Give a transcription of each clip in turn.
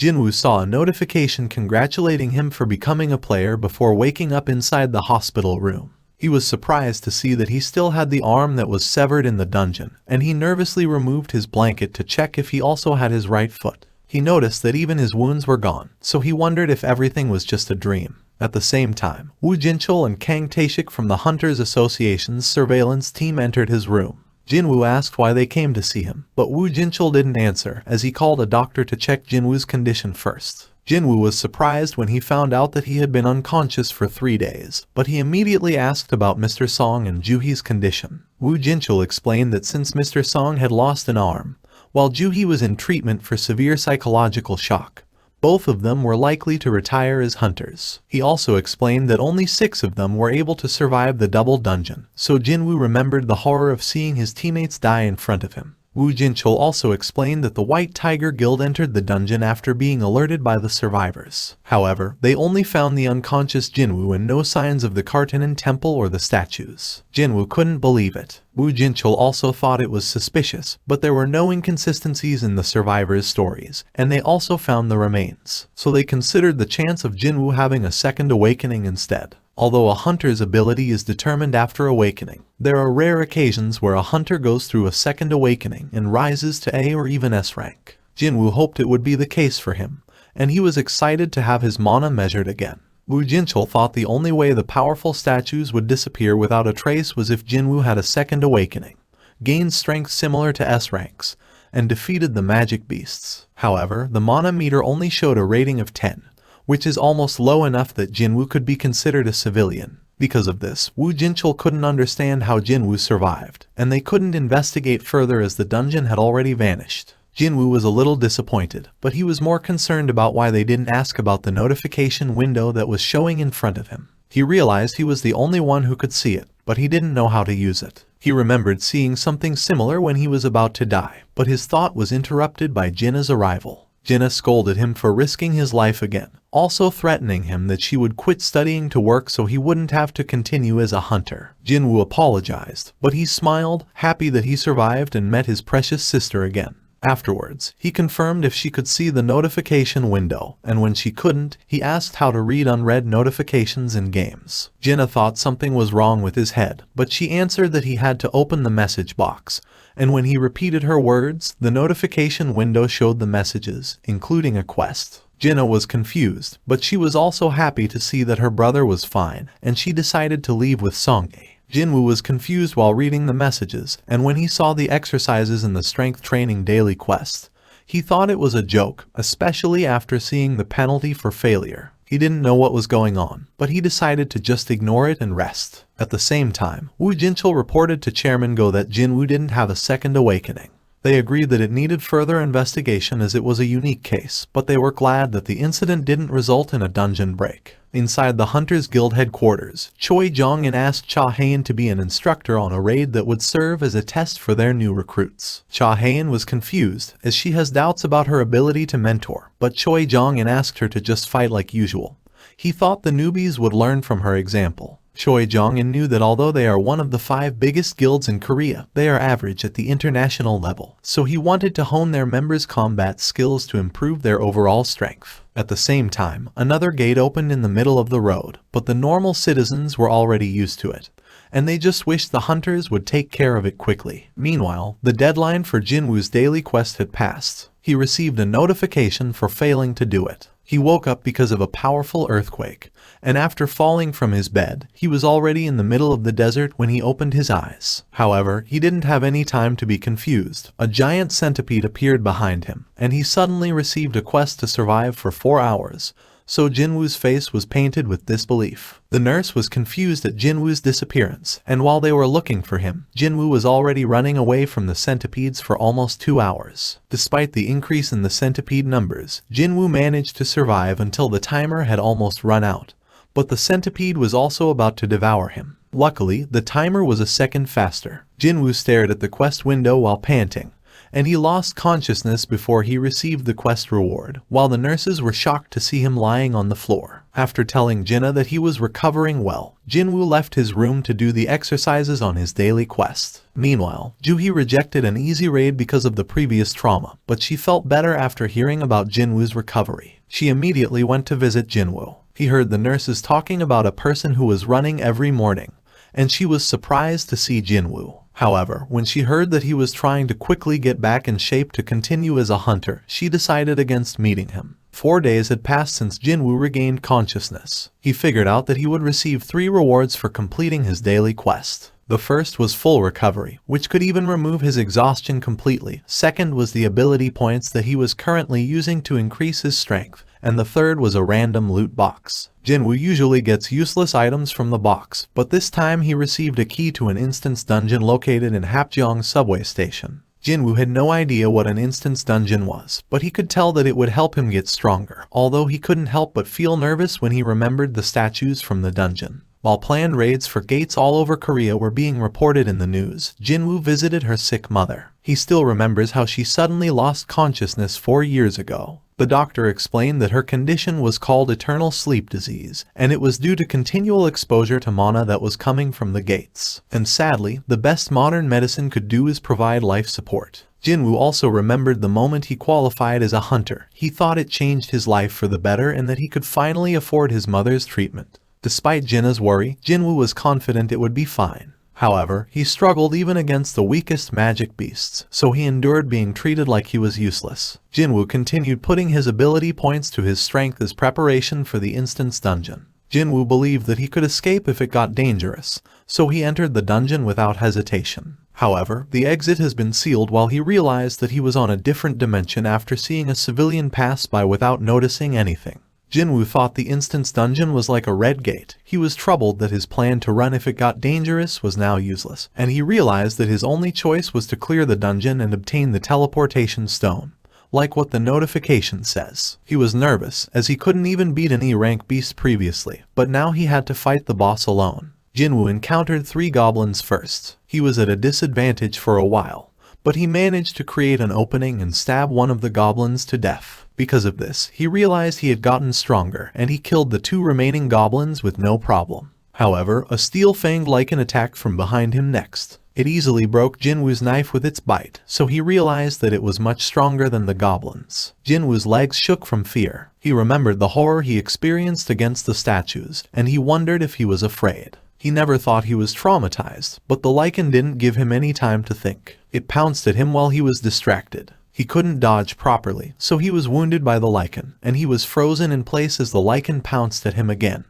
Jin-Woo saw a notification congratulating him for becoming a player before waking up inside the hospital room. He was surprised to see that he still had the arm that was severed in the dungeon, and he nervously removed his blanket to check if he also had his right foot. He noticed that even his wounds were gone, so he wondered if everything was just a dream. At the same time, Woo Jinchul and Kang Taeshik from the Hunters Association's surveillance team entered his room. Jin-Woo asked why they came to see him, but Woo Jinchul didn't answer as he called a doctor to check Jin-Woo's condition first. Jin-Woo was surprised when he found out that he had been unconscious for 3 days, but he immediately asked about Mr. Song and Juhi's condition. Woo Jinchul explained that since Mr. Song had lost an arm, while Juhi was in treatment for severe psychological shock, both of them were likely to retire as hunters. He also explained that only 6 of them were able to survive the double dungeon, so Jin-Woo remembered the horror of seeing his teammates die in front of him. Woo Jinchul also explained that the White Tiger Guild entered the dungeon after being alerted by the survivors. However, they only found the unconscious Jin-Woo and no signs of the Kartanen temple or the statues. Jin-Woo couldn't believe it. Woo Jinchul also thought it was suspicious, but there were no inconsistencies in the survivors' stories, and they also found the remains, so they considered the chance of Jin-Woo having a second awakening instead. Although a hunter's ability is determined after awakening, there are rare occasions where a hunter goes through a second awakening and rises to A or even S rank. Jin-Woo hoped it would be the case for him, and he was excited to have his mana measured again. Woo Jinchul thought the only way the powerful statues would disappear without a trace was if Jin-Woo had a second awakening, gained strength similar to S ranks, and defeated the magic beasts. However, the mana meter only showed a rating of 10. Which is almost low enough that Jin-Woo could be considered a civilian. Because of this, Woo Jinchul couldn't understand how Jin-Woo survived, and they couldn't investigate further as the dungeon had already vanished. Jin-Woo was a little disappointed, but he was more concerned about why they didn't ask about the notification window that was showing in front of him. He realized he was the only one who could see it, but he didn't know how to use it. He remembered seeing something similar when he was about to die, but his thought was interrupted by Jinna's arrival. Jinna scolded him for risking his life again, also threatening him that she would quit studying to work so he wouldn't have to continue as a hunter. Jin-Woo apologized, but he smiled, happy that he survived and met his precious sister again. Afterwards, he confirmed if she could see the notification window, and when she couldn't, he asked how to read unread notifications in games. Jinna thought something was wrong with his head, but she answered that he had to open the message box, and when he repeated her words, the notification window showed the messages, including a quest. Jinna was confused, but she was also happy to see that her brother was fine, and she decided to leave with Songye. Jin-Woo was confused while reading the messages, and when he saw the exercises in the strength training daily quest, he thought it was a joke, especially after seeing the penalty for failure. He didn't know what was going on, but he decided to just ignore it and rest. At the same time, Woo Jinchul reported to Chairman Go that Jin-Woo didn't have a second awakening. They agreed that it needed further investigation as it was a unique case, but they were glad that the incident didn't result in a dungeon break. Inside the Hunters Guild headquarters, Choi Jong-in asked Cha Hae-in to be an instructor on a raid that would serve as a test for their new recruits. Cha Hae-in was confused, as she has doubts about her ability to mentor, but Choi Jong-in asked her to just fight like usual. He thought the newbies would learn from her example. Choi Jong-in knew that although they are one of the 5 biggest guilds in Korea, they are average at the international level, so he wanted to hone their members' combat skills to improve their overall strength. At the same time, another gate opened in the middle of the road, but the normal citizens were already used to it, and they just wished the hunters would take care of it quickly. Meanwhile, the deadline for Jin-Woo's daily quest had passed. He received a notification for failing to do it. He woke up because of a powerful earthquake, and after falling from his bed, he was already in the middle of the desert when he opened his eyes. However, he didn't have any time to be confused. A giant centipede appeared behind him, and he suddenly received a quest to survive for 4 hours. So Jin-Woo's face was painted with disbelief. The nurse was confused at Jin-Woo's disappearance, and while they were looking for him, Jin-Woo was already running away from the centipedes for almost 2 hours. Despite the increase in the centipede numbers, Jin-Woo managed to survive until the timer had almost run out, but the centipede was also about to devour him. Luckily, the timer was a second faster. Jin-Woo stared at the quest window while panting, and he lost consciousness before he received the quest reward, while the nurses were shocked to see him lying on the floor. After telling Jinna that he was recovering well, Jin-Woo left his room to do the exercises on his daily quest. Meanwhile, Juhi rejected an easy raid because of the previous trauma, but she felt better after hearing about Jin-Woo's recovery. She immediately went to visit Jin-Woo. He heard the nurses talking about a person who was running every morning, and she was surprised to see Jin-Woo. However, when she heard that he was trying to quickly get back in shape to continue as a hunter, she decided against meeting him. 4 days had passed since Jin-Woo regained consciousness. He figured out that he would receive 3 rewards for completing his daily quest. The first was full recovery, which could even remove his exhaustion completely. Second was the ability points that he was currently using to increase his strength. And the third was a random loot box. Jin-Woo usually gets useless items from the box, but this time he received a key to an instance dungeon located in Hapjeong subway station. Jin-Woo had no idea what an instance dungeon was, but he could tell that it would help him get stronger, although he couldn't help but feel nervous when he remembered the statues from the dungeon. While planned raids for gates all over Korea were being reported in the news, Jin-Woo visited her sick mother. He still remembers how she suddenly lost consciousness 4 years ago. The doctor explained that her condition was called eternal sleep disease, and it was due to continual exposure to mana that was coming from the gates. And sadly, the best modern medicine could do is provide life support. Jin-Woo also remembered the moment he qualified as a hunter. He thought it changed his life for the better and that he could finally afford his mother's treatment. Despite Jinna's worry, Jin-Woo was confident it would be fine. However, he struggled even against the weakest magic beasts, so he endured being treated like he was useless. Jin-Woo continued putting his ability points to his strength as preparation for the instance dungeon. Jin-Woo believed that he could escape if it got dangerous, so he entered the dungeon without hesitation. However, the exit has been sealed while he realized that he was on a different dimension after seeing a civilian pass by without noticing anything. Jin-Woo thought the instance dungeon was like a red gate. He was troubled that his plan to run if it got dangerous was now useless, and he realized that his only choice was to clear the dungeon and obtain the teleportation stone, like what the notification says. He was nervous, as he couldn't even beat an E-rank beast previously, but now he had to fight the boss alone. Jin-Woo encountered 3 goblins first. He was at a disadvantage for a while, but he managed to create an opening and stab one of the goblins to death. Because of this, he realized he had gotten stronger, and he killed the 2 remaining goblins with no problem. However, a steel-fanged lichen attacked from behind him next. It easily broke Jin-Woo's knife with its bite, so he realized that it was much stronger than the goblins. Jin-Woo's legs shook from fear. He remembered the horror he experienced against the statues, and he wondered if he was afraid. He never thought he was traumatized, but the lichen didn't give him any time to think. It pounced at him while he was distracted. He couldn't dodge properly, so he was wounded by the lichen, and he was frozen in place as the lichen pounced at him again.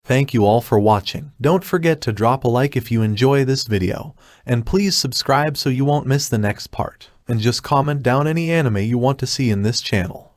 Thank you all for watching. Don't forget to drop a like if you enjoy this video, and please subscribe so you won't miss the next part. And just comment down any anime you want to see in this channel.